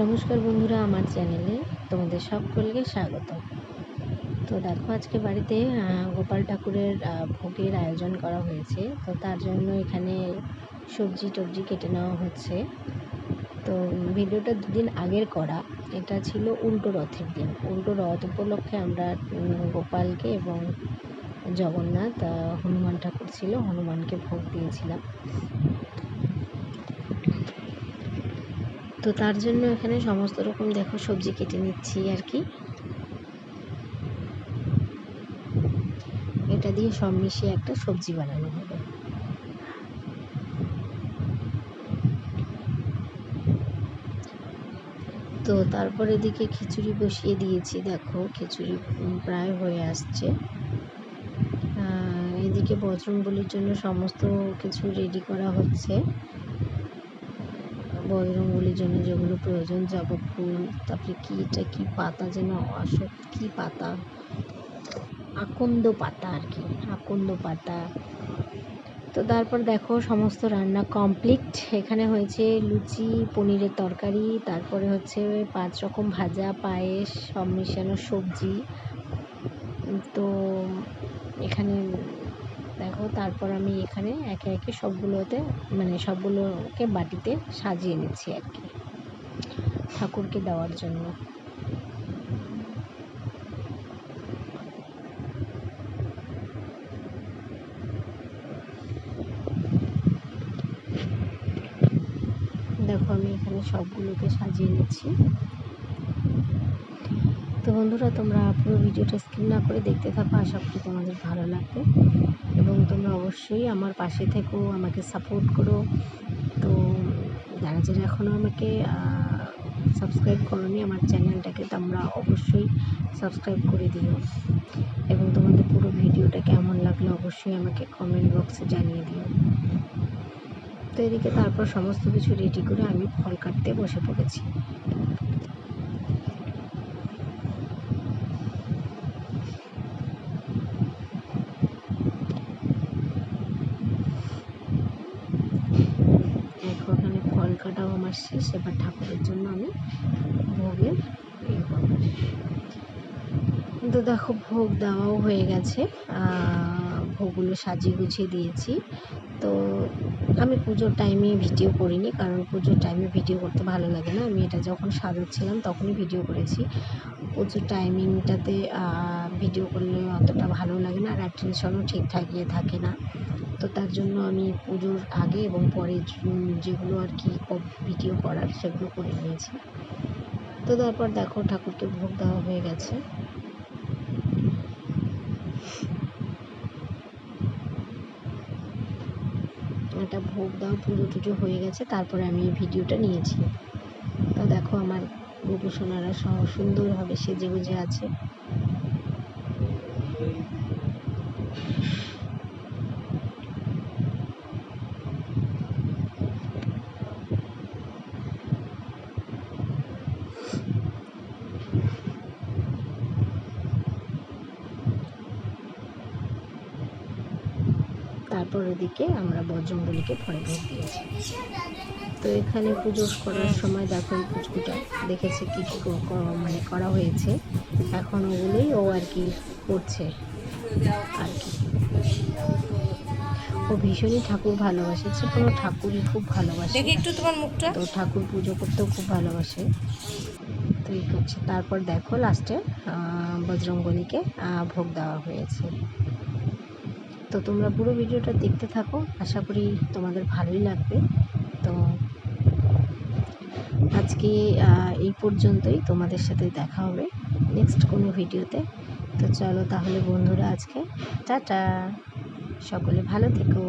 নমস্কার বন্ধুরা, আমার চ্যানেলে তোমাদের সকলকে স্বাগত। তো দেখো, আজকে বাড়িতে গোপাল ঠাকুরের ভোগের আয়োজন করা হয়েছে। তো তার জন্য এখানে সবজি টবজি কেটে নেওয়া হচ্ছে। তো ভিডিওটা দুদিন আগের করা, এটা ছিল উল্টো রথের দিন। উল্টো রথ উপলক্ষে আমরা গোপালকে এবং জগন্নাথ হনুমান ঠাকুর ছিল, হনুমানকে ভোগ দিয়েছিলাম। তো তার জন্য এখানে সমস্ত রকম দেখো সবজি কেটে নিচ্ছি আর কি। এটা দিয়ে সব মিশিয়ে একটা সবজি বানানো হবে। তো তারপর এদিকে খিচুড়ি বসিয়ে দিয়েছি। দেখো খিচুড়ি প্রায় হয়ে আসছে। এদিকে বজরংবলির জন্য সমস্ত কিছু রেডি করা হচ্ছে। বজরংবলির জন্য যেগুলো প্রয়োজন, জবা ফুল, তারপরে কি পাতা যেন, কি পাতা, আকন্দ পাতা আর কি, আকন্দ পাতা। তো তারপর দেখো সমস্ত রান্না কমপ্লিট। এখানে হয়েছে লুচি, পনিরের তরকারি, তারপরে হচ্ছে 5 রকম ভাজা, পায়েস, সব মিশানো সবজি। তো এখানে দেখো, তারপর আমি এখানে একে একে সবগুলোকে বাটিতে সাজিয়ে নিচ্ছি আর কি, ঠাকুরকে দেওয়ার জন্য। দেখো আমি এখানে সবগুলোকে সাজিয়ে নিচ্ছি। তো বন্ধুরা, তোমরা পুরো ভিডিওটা স্কিপ না করে দেখতে থাকো, আশা করি তোমাদের ভালো লাগবে এবং তোমরা অবশ্যই আমার পাশে থেকো, আমাকে সাপোর্ট করো। তো যারা যারা এখনও আমাকে সাবস্ক্রাইব করোনি আমার চ্যানেলটাকে, তোমরা অবশ্যই সাবস্ক্রাইব করে দিও এবং তোমাদের পুরো ভিডিওটা কেমন লাগলো অবশ্যই আমাকে কমেন্ট বক্সে জানিয়ে দিও। তো এদিকে তারপর সমস্ত কিছু রেডি করে আমি ফল কাটতে বসে পড়েছি। দেখো এখানে ফল কাটাও আমার শেষ। এবার ঠাকুরের জন্য আমি ভোগের তো দেখো ভোগ দেওয়াও হয়ে গেছে। ভোগগুলো সাজিয়ে গুছিয়ে দিয়েছি। তো আমি পুজোর টাইমে ভিডিও করিনি, কারণ পুজোর টাইমে ভিডিও করতে ভালো লাগে না। আমি এটা যখন সাজাচ্ছিলাম তখনই ভিডিও করেছি। পুজোর টাইমিংটাতে ভিডিও করলে অতটা ভালো লাগে না, আর অ্যাটেনশনও ঠিকঠাক থাকে না। তো তার জন্য আমি পুজোর আগে এবং পরে যেগুলো আর কি ভিডিও করার সেগুলো করে নিয়েছি। তো তারপর দেখো ঠাকুরকে ভোগ দেওয়া হয়ে গেছে। এটা ভোগ দেওয়া পুজো টুজো হয়ে গেছে, তারপরে আমি এই ভিডিওটা নিয়েছি। তো দেখো আমার গোপু সোনারা সুন্দরভাবে সেজে গুজে আছে। তারপর ওদিকে আমরা বজরংবলীকে পরে ভোগ দিয়েছি। তো এখানে পুজো করার সময় দেখো এই পুচকুটা দেখেছে কী করা হয়েছে। এখন ওগুলোই ও আর কি করছে আর কি। ও ভীষণই ঠাকুর ভালোবাসে, যে কোনো ঠাকুরই খুব ভালোবাসে। দেখি একটু তোমার মুখটা। তো ঠাকুর পুজো করতেও খুব ভালোবাসে। তো এই করছে। তারপর দেখো লাস্টে বজরংবলীকে ভোগ দেওয়া হয়েছে। তো তোমরা পুরো ভিডিওটা দেখতে থাকো, আশা করি তোমাদের ভালোই লাগবে। তো আজকে এই পর্যন্তই, তোমাদের সাথে দেখা হবে নেক্সট কোনো ভিডিওতে। তো চলো তাহলে বন্ধুরা, আজকে টাটা, সকলে ভালো থেকো।